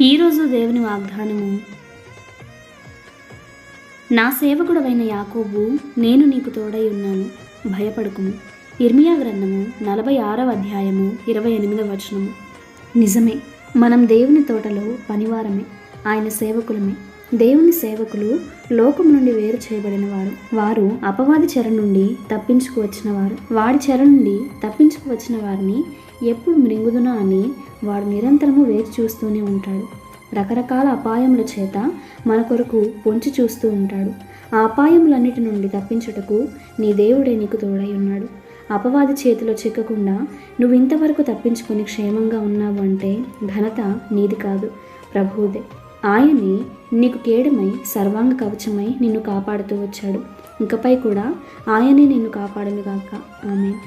ఈరోజు దేవుని వాగ్దానము. నా సేవకుడవైన యాకోబు, నేను నీకు తోడై ఉన్నాను, భయపడకుము. ఇర్మియా గ్రంథము 46వ అధ్యాయము 28వ వచనము. నిజమే, మనం దేవుని తోటలో పనివారమే, ఆయన సేవకులమే. దేవుని సేవకులు లోకం నుండి వేరు చేయబడిన వారు అపవాది చెర నుండి తప్పించుకువచ్చిన వారు. వాడి చెర నుండి తప్పించుకువచ్చిన వారిని ఎప్పుడు మృంగుదునా అని వాడు నిరంతరము వేచి చూస్తూనే ఉంటాడు. రకరకాల అపాయముల చేత మన కొరకు పొంచి చూస్తూ ఉంటాడు. ఆ అపాయములన్నిటి నుండి తప్పించుటకు నీ దేవుడే నీకు తోడై ఉన్నాడు. అపవాది చేతిలో చిక్కకుండా నువ్వు ఇంతవరకు తప్పించుకొని క్షేమంగా ఉన్నావు అంటే ఘనత నీది కాదు, ప్రభువుదే. ఆయనే నీకు కేడమై సర్వాంగ కవచమై నిన్ను కాపాడుతూ వచ్చాడు. ఇంకపై కూడా ఆయనే నిన్ను కాపాడునుగాక. ఆమేన్.